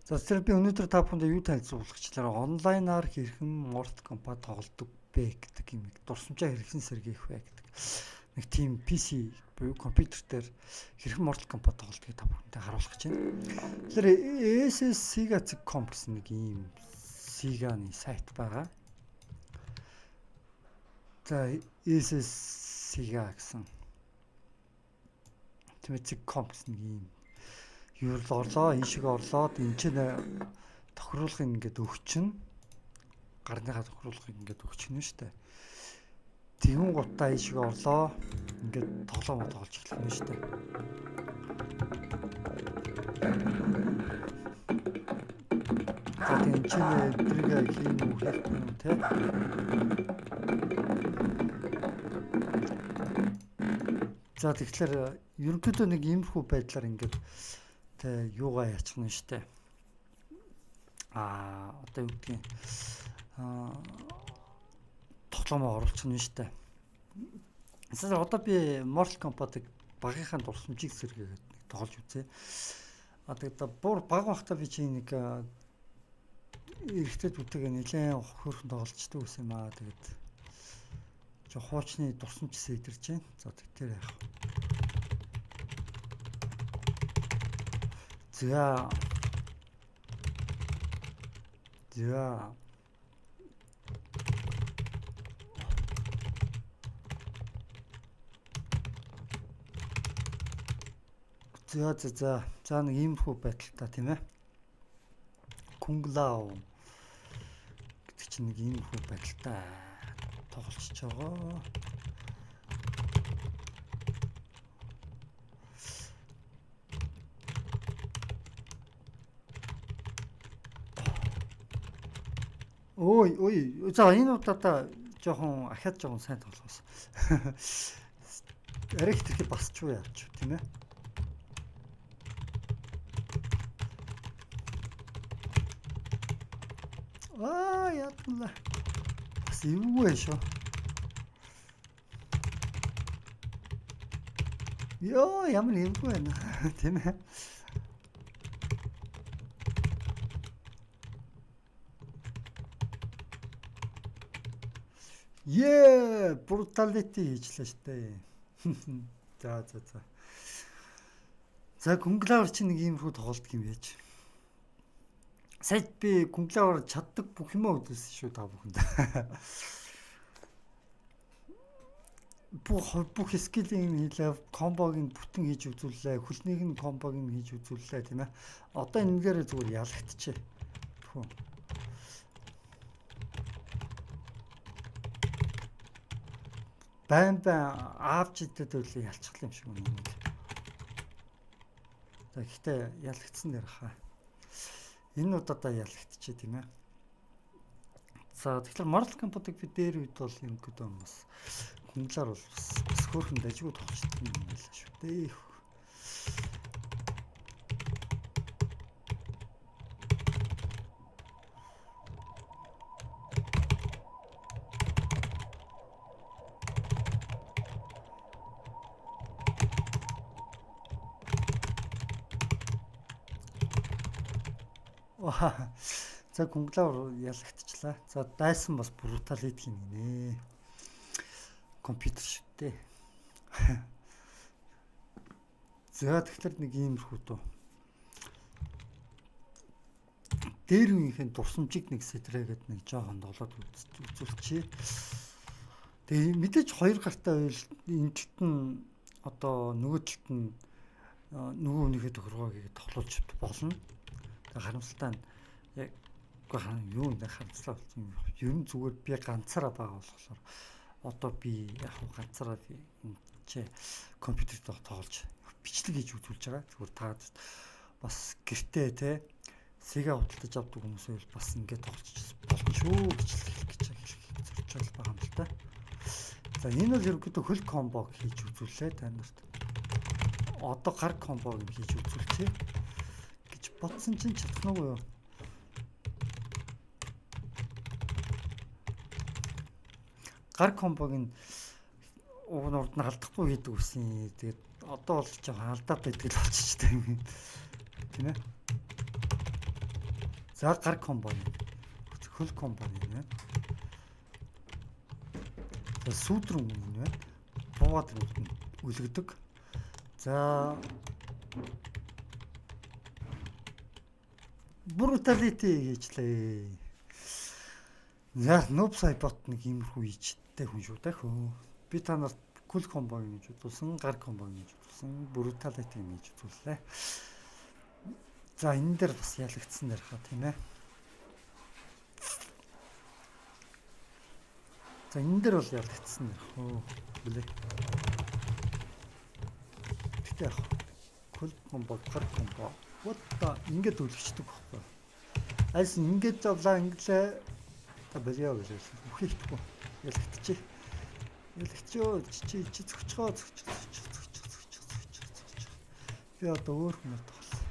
За тэр би өнөөдөр та бүхэнд юу танилцуулгачлаараа онлайнаар хэрхэн Mortal Kombat тоглодог бэ гэдэг юм. Дурсамжаа хэрхэн сэргээх вэ гэдэг. Нэг тийм PC буюу компьютер дээр хэрхэн Mortal Kombat тоглодгийг та бүхэндээ харуулах гэж байна. Тэгэхээр SSSega.com гэсэн нэг ийм Sega-ны сайт байгаа. За SSSega гэсэн Tmetsig.com гэсэн нэг ийм юу орлоо, ийшээ орлоод энэ чинь тохируулгыг ингээд өгчин. Гарныхаа тохируулгыг ингээд өгчин шүү дээ. Тэгүн гутаа ийшээ орлоо. Ингээд тоглоом тоглож эхлэх нь шүү дээ. За энэ чинь эдрийг хийн үү хэлсэн үү те. За тэгэхээр ерөнхийдөө нэг иймэрхүү байдлаар ингээд тэ юугаа яачих нь штэ. Одоо юу гэдгийг тоглоомоо оруулчих нь штэ. Эсвэл одоо би Mortal Kombat-ыг багийнхаа дурсамжийг сэргээгээд тоглож үзье. Тэгээд бүр баг бахта би чи нэг эрэхтэй бүтэгээ нэлээд хөрхөн тоглолцдог гэсэн юм аа. Тэгээд хуучны дурсамж сэдэрч байна. За тэр яах. За нэг иймэрхүү байдалтай тийм ээ. Кунглау гэдэг чинь нэг иймэрхүү байдалтай тоглолцож байгаа. Ой. За энэ удаа жоохон ахаад жоохон сайн тоглосон. Арай хэтэрхий басчгүй явчих тийм ээ. Яатна. Бас эвгүй шүү. Ямар эвгүй байна. Тийм ээ. Brutality хийжлээ штэ. За. За Кунглавар чинь нэг иймэрхүү тоглолт юм яаж. Сая би Кунглавар чаддаг бүх юмаа үзсэн шүү та бүхэнд. Бүх скилling хийлээ, комбог нь бүтэн хийж үзүүллээ, хөлнийг нь комбог нь хийж үзүүллээ тийм ээ. Одоо энэгээр зүгээр ялагдчихэ. Байн аавч идэд үлээ ялчих юм шиг үнэ. За гэхдээ ялагдсан дээр хаа. Энэ удаа ялагдчихэ тийм ээ. За тэгэхээр Mortal Kombat-ыг би дээр үед бол ерөнхийдөө бас Кунглаар бол бас хөөрхөн дажгүй тоглолцдог юм байлаа шүү дээ. За Кунглаар ялагдчихлаа. За дайсан бас Brutality гинэ. Компьютер шүү дээ. За тэгэхээр нэг иймэрхүү дөө. Дээр үеийнхэн дурсамжийг нэг сэтрээгээд нэг жоохон долоод үзүүлчихье. Тэгээ мэдээж хоёр гартай байл энэ талд нь одоо нөгөө талд нь нөгөө хүнийхээ тохиргоог тоглуулж болно. Тэгээ харамсалтай нь яг юу нэ харамслаа болсон юм. Ер нь зүгээр би ганцаараа байгаа болохоор одоо би яг ганцаараа энэ чи компьютер дээр тоглож бичлэг хийж үзүүлж байгаа. Зүгээр та бас гэртээ те Sega худалдаж авдаг хүмүүс байвал бас ингээд тоглож болно шүү гэж хэлэх гэж зорж байгаа юм л та. За энэ бол ерөнхийдөө хөл комбог хийж үзүүллээ та нарт. Одоо гар комбог хийж үзүүлчихье гэж бодсон чинь чадах нь юу? Гар комбог нь уунууд нь алдахгүй хийдэг үсэн. Тэгээд одоо бол жоохон алдаад байдаг л болчихтой юм. Тийм ээ. За гар комбо юм. Хөл комбо юм байна. За сүүдрэн юм байна. Буугаад үлгдэг. За brutality хийжлээ. За noob saibot нэг иймэрхүү ийчтэй хүн шүү дээ хөө. Би та нарт кул комбо гэж үзүүлсэн, гар комбо гэж үзүүлсэн, brutality гэж үзүүллээ. За энэ дээр бас ялагдсан дэр хаа тийм ээ. За энэ дээр бол ялагдсан дэр хөө. Билээ. Тэгтээ яг кул комбо, гар комбо. Вот ингээд үлгчдэг байхгүй. Айс ингээд зовлаа инглээ та бэлээ гэж үхэлдэхгүй. Ялагдчих. Ялагдчихөө чи зөвчгөө. Би одоо өөр хүн тоглосон.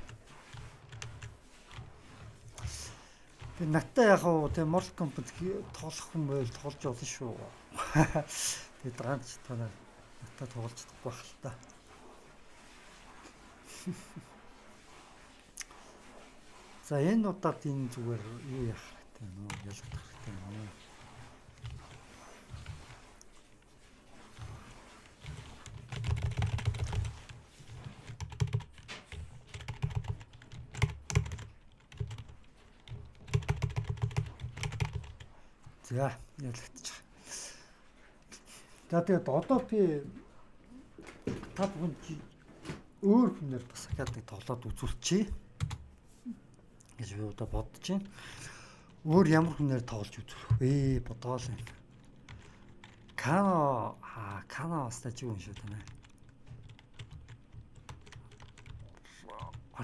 Би натаа яг уу тэ Mortal Kombat тоглох юм байл тоглож болно шүү. Тэгээд ганц танаа натаа тоглож чадахгүй байх л та. За энэ удаад энэ зүгээр юу яах хэрэгтэй нөө ялгах хэрэгтэй нөө. За ялагдчих. За тэгээд одоо би та бүхэнд өөр хүнээр бас ахаад нэг тоглоод үзүүлчихье гэж би одоо бодож байна. Өөр ямар хүнээр тоглож үзүүлэх вэ? Бодоол байна. Кана бас тажиг юм шүү дээ.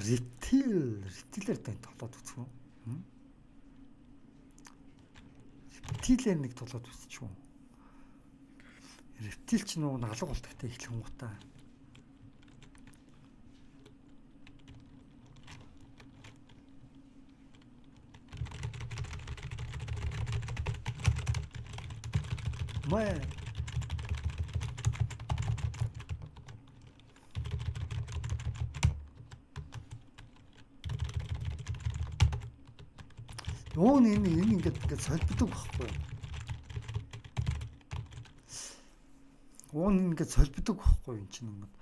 Рептилээр тань тоглоод үзэх үү? Рептилээр нэг тоглоод үзчих үү? Рептил ч нэг алга болтогтой эхлэх юм уу та? Мэ Өөн энэ ингээд солбдог байхгүй. Өөн ингээд солбдог байхгүй юм чинь ингээд.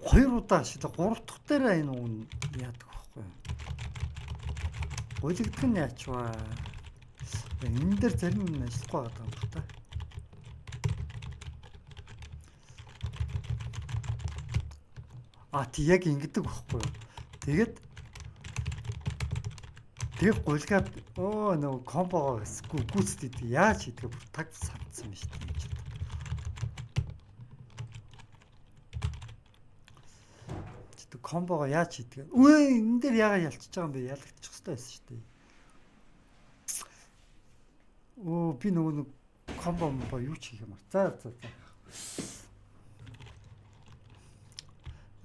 Хоёр удаа шилээ гурав дахь дээр энэ өөн яадаг байхгүй. Гөлөгдөх нь яачваа. Энэ дээр зарим нь ажиллахгүй байгаа юм байна та. Яг ингэдэг байхгүй. Тэгээд гулгаад нөгөө комбогоо гүйцэтгэд яаж хийдэг бүр таг сандсан юм шүү дээ. Чи комбогоо яаж хийдэг? Энэ дээр яагаад ялчиж байгаа юм бэ? Ялагдчих хэрэгтэй байсан шүү дээ. Би нөгөө нэг комбо юу ч хийх юм аа. За.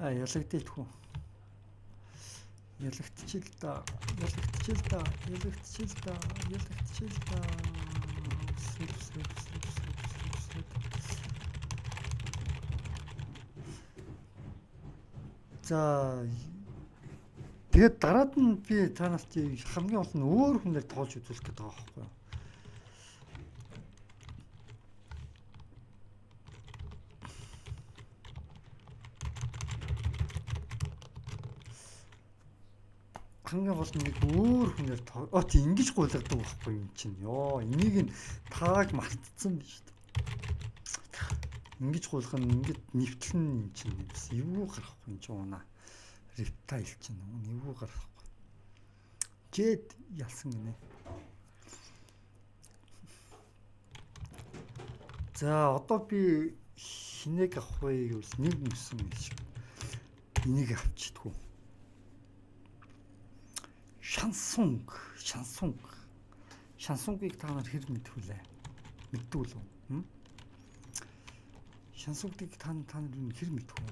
Ялагдчихгүй. Ялагдчихил да. За тэгээд дараад нь би та нарт хамгийн гол нь өөр хүнээр тоолж үзүүлэх гэдэг байгаа байхгүй юу? Хамгийн гол нь нэг өөр хүнээр ингэж гуйлагдаг байхгүй юм чинь. Энийг нь тааг мартцсан биз дээ. Ингэж гуйлах нь ингэж нэвтлэн юм чинь бас эвгүй гарахгүй юм чинь унаа. Рептайл чинь эвгүй гарахгүй. Жэд ялсан гинэ. За одоо би хинэг авах вэ гэвэл нэг нүсэн юм шиг. Энийг авчидгүй. Шансунгийг та нар хэр мэдэх вүлээ? Мэддэг үү? Шансунгийг та нар хэр мэдэх вэ?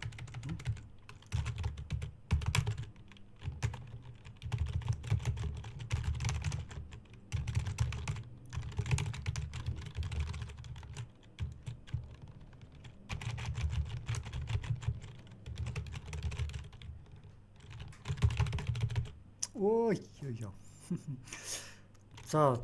Ой. За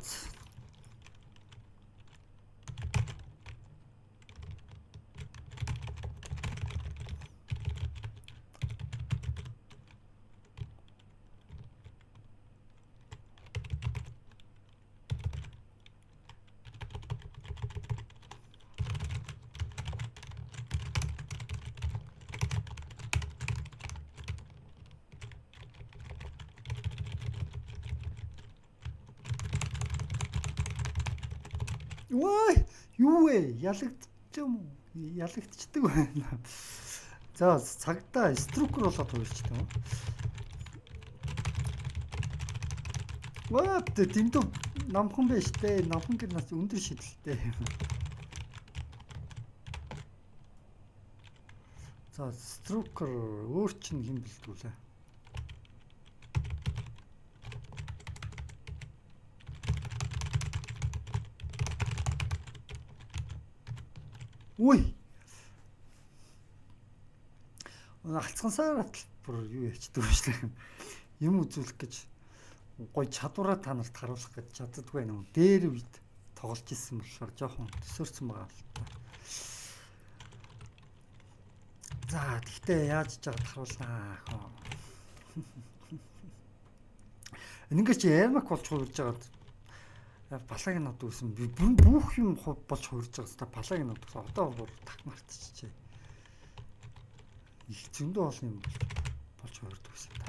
Ой, юу вэ? Ялагдчих юм уу? Ялагдчихдаг байна. За цагдаа струкер болоод хуурчтай юм. What тэмдэг намхан байж тээ. Намхан гэр нас өндөр шидэлтэй. За струкер өөр чинь хэм бэлдгүүлээ. Үй. Алцгансаар бүр юу ячдаг юм шиг. Юм үзүүлэх гэж гой чадвараа та нарт харуулах гэж чаддаггүй нөө. Дээр үед тоглож исэн болохоор жоохон төсөөрсөн байгаа л та. За тэгтээ яаж ч жагаад харуулнаа хөө. Ингээд чи ярмак болж хуурж жагаад балааг нь одоо үсэн би бүх юм болж хуурж байгаа хэвээр балааг нь одоо бүр тахмартчихжээ. Их зөндөө олон юм болж хуурдаг гэсэн та.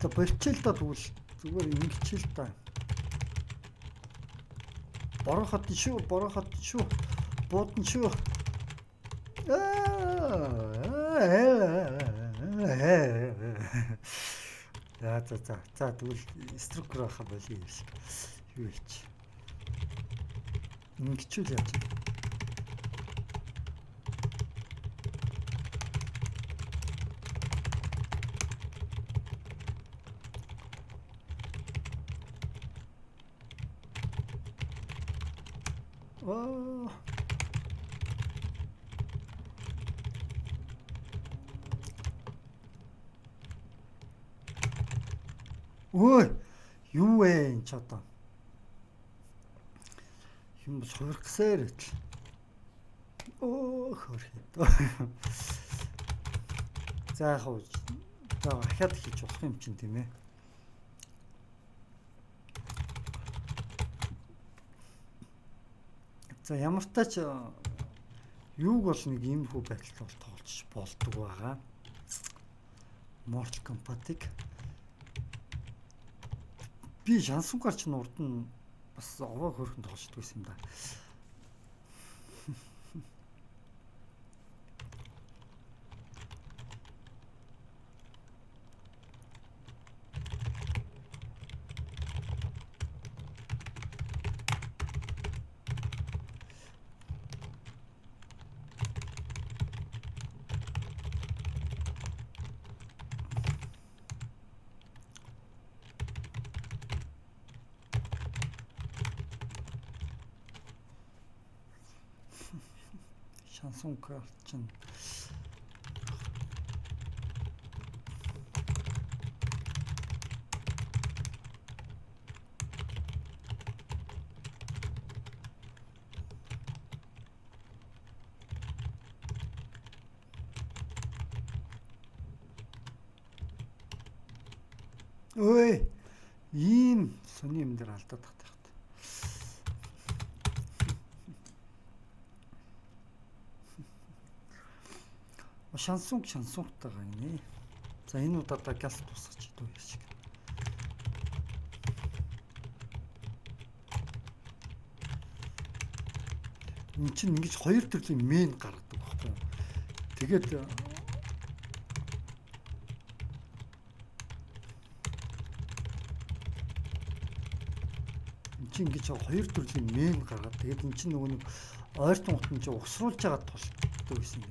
За болчихл та тэгвэл зүгээр ингэчихэл та. Борохот шүү. Буудан шүү. За тэгвэл струкер хаа болий юм шиг. Юу ийч. Ингэчүүл яаж. Ой, юу вэ энэ ч одоо. Юм бол хуурхсаар идэл. Хөрхөд. За яг ахаад хийж болох юм чинь тийм ээ. За ямар ч тач юуг бол нэг ийм хүү байдалтай бол тоглож болдог байгаа. Mortal Kombat-ыг би шансун гарч нурд нь бас овоо хөрхөн тоглож байсан юм да. Шансон карт чинь ой ийм сони юм дээр алдаад тахтай. Шансунгтайгаа инээ. За энэ удаа газ тусгаж идүү яшиг. Энд чинь ингэж хоёр төрлийн мен гаргадаг байхгүй юу? Тэгээд энд чинь ингэж хоёр төрлийн мен гаргаад тэгээд энд чинь нөгөө нэг ойртон утан чинь угсруулж байгаа тулдаг гэсэн юм.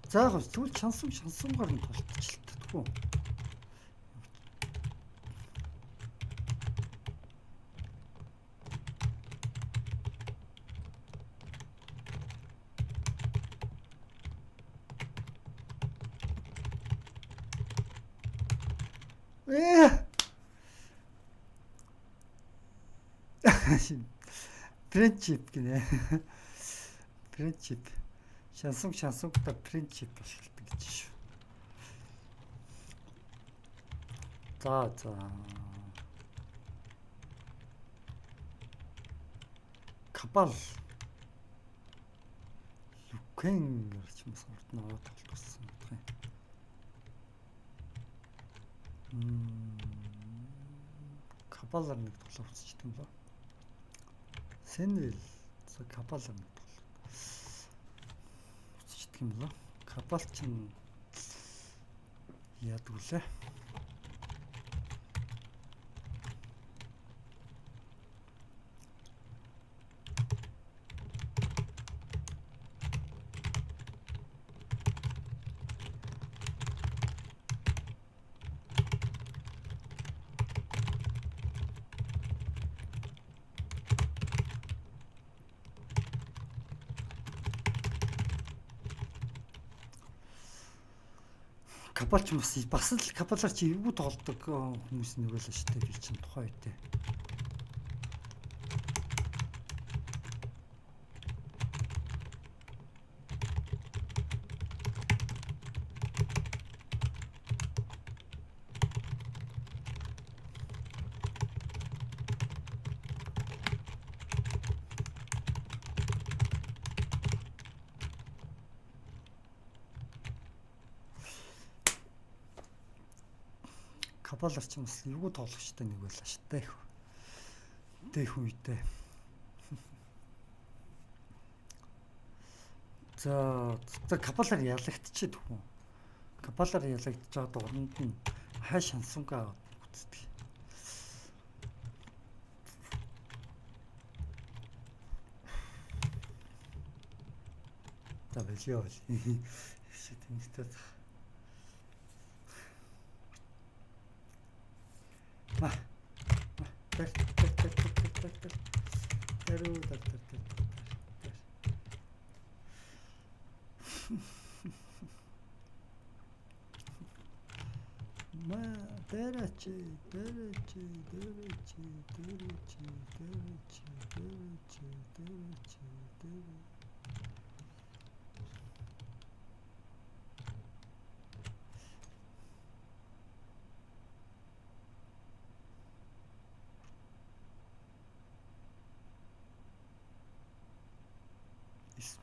За яг зүйл шансангаар нь тултчихлаа. Принцип гинэ. Принцип. Шансангуудаа принцип ашигладаг гэж шүү. За. Кабал. Юкэн гэж юм санагдана тоглосон юм. Кабалар нэг тоглоомч юм лөө. Сэнэл за кабалар нэг тоглоомч юм лөө. Кабал чинь яадаг вүлээ? Кабалч бас л кабалар чи эвгүй тоглодог хүмүүс нэг байлаа шүү дээ би чинь тухайн үедээ. Кабалар ч юм бас эвгүй тоглогчтой нэг байлаа шүү дээ. Дэх үедээ. За кабалар ялагдчихэд хүү. Кабалар ялагдж байгаа оронд нь хай шансангаа үздэг. За бэлээ бол. Тэмцээд.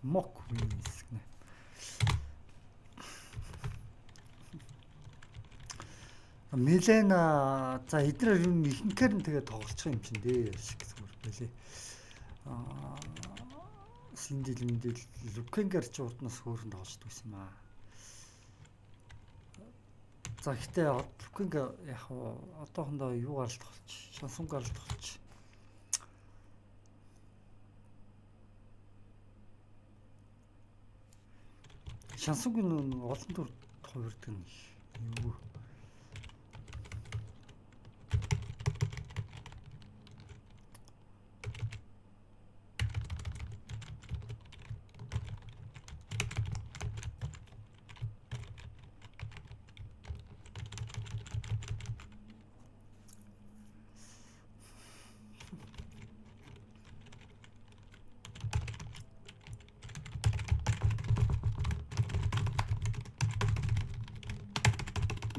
Smoke wings гэнэ. Милена за эдгээр юм ихэнхээр нь тэгээ тоглож байгаа юм чинь дээ шиг зүгээр байлээ. Синдэл Лукенгер ч урднаас хөөрөнд тоглож байсан юм аа. За гэхдээ Лукенгер яг одоохондоо юугаар л тоглож, шансангаар л тоглож. Шансангийн олон төр хувирдаг нь юу?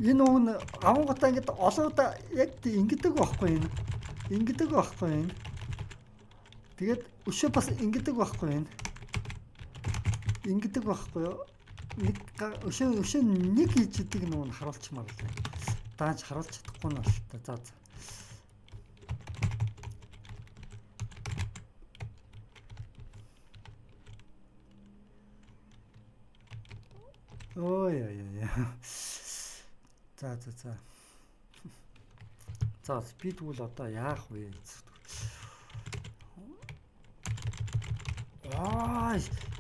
Энэ үг нь авангуудаа ингэж олоодаа яг ингэдэг байхгүй энэ. Ингэдэг байхгүй энэ. Тэгээд өшөө бас ингэдэг байхгүй энэ. Ингэдэг байхгүй юу? Нэг өшөө нэг хийж идэг нүүн харуулчмаар л. Дааж харуулж чадахгүй нь бол та. За. Ой. За. За спид бол одоо яах вэ?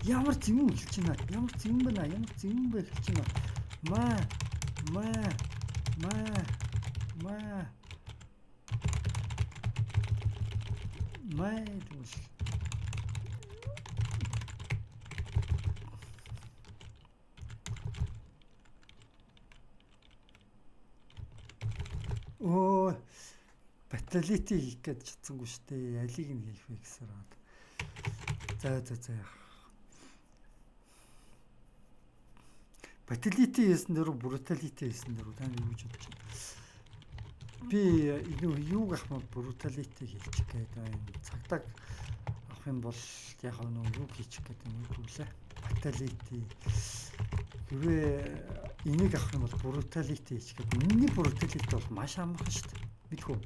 Ямар зэвэн эхэлж байна. Ямар зэвэн байна. Ямар зэвэн бэ эхэлж байна. Маа. Тэгвэл баталити хийх гэж чадсангүй шүү дээ. Алийг нь хийх вэ гэсээр байна. За. Баталити хийсэн дээр бруталити хийсэн дээр тань юу гэж бодож байна. Би юу гэх юм бруталити хийчих гээд байна. Цагдаа авах юм бол яг юу хийчих гээд юм үлээ. Баталити. Хэрвээ энийг авах юм бол бруталити хийчих гээд. Миний бруталити бол маш амархан шүү дээ. Мэдгүй.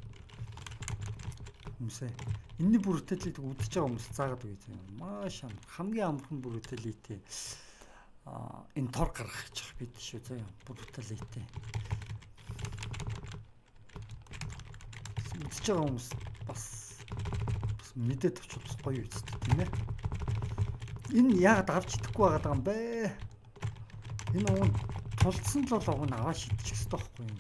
Хүмүүсээ энэний бруталитиг үдчихэж байгаа хүмүүс заагаад үгүй юм. Маш хамгийн амархан бруталити энэ тор гаргах гэж бид шүү заяа бруталити. Үдчихэж байгаа хүмүүс бас мэдээд авчих гоё үстэй тийм ээ. Энэ яагаад авч идэхгүй байгаа юм бэ? Энэ уун тулцсан л бол уг нь аваа шидчих ёстой байхгүй юм.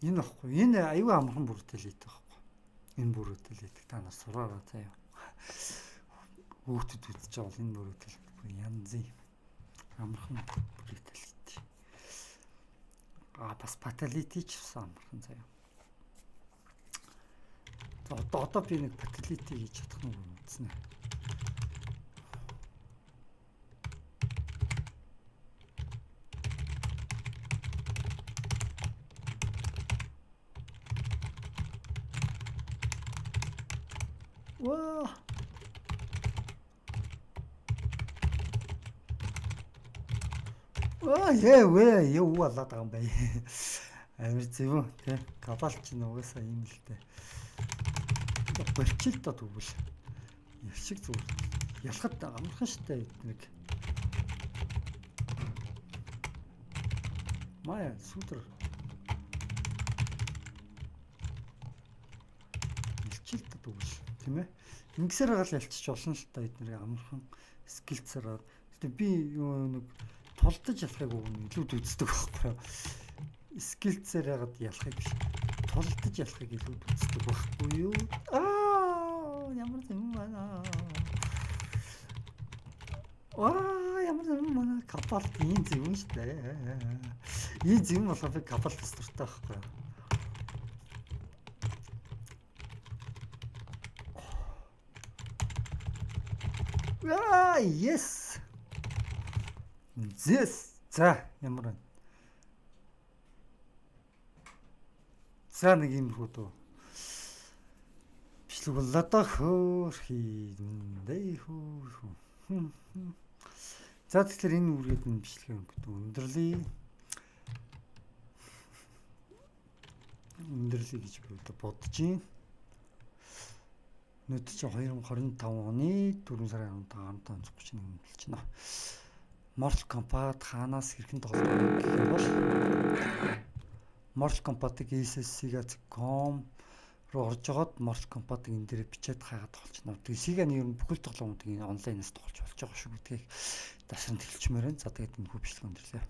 Энэ баггүй. Энэ аюу амархан бүртэлээд байхгүй. Энэ бүртэлээд та нар сураараа заяа. Хүүхдэд үзэж байгаа энэ бүртэлээд янзын амархан бүртэлээд. Бас паталити ч амархан заяа. За одоо би нэг паталити хийж чадах нь үзнэ. Юу болоод байгаа юм бэ? Амир зөв тий. Кабалч нь угаасаа юм л дээ. Болчих л доо тэгвэл. Яшиг зүгээр. Ялхад амархан штэ нэг. Мая сүдэр. Ялчил доо тэгвэл тийм ээ. Ингэсээр гал ялчиж болно л та эднэрийг амархан скилцээр. Гэтэ би нэг тулдаж ялахыг илүү үздэг байхгүй. Скилцээр ягаад ялахыг биш. Тулдаж ялахыг илүү үздэг байхгүй юу? Ямар юм байна. Ямар юм байна. Капалт ийм зөвөн шүү дээ. Ийм зөвөн болохоо би капалт дуртай байхгүй. Yes. За ямар байна. За нэг юм хөө. Бичлэг боллоо доо хөөе хөө. За тэгэхээр энэ үргээд нь бичлэгээ өндөрлөе. Өндөрлөе гэж би бодож байна. Өнөөдөр чи 2025 оны 4 сарын 15-нд 31 болж байна. Mortal Kombat хаанаас хэрхэн тоглох гэх юм бол Mortal Kombat-ыг SSC.com руу орж жоод Mortal Kombat-ыг энэ дээр бичээд хаагаад тоглож байна. Тэгээ Sega-ны ер нь бүхэл тоглоомуудыг онлайнаас тоглож болж байгаа шүү гэдгийг дашран хэлчихмээр байна. За тэгээд энэ хүү бичлэг өндөрлөө.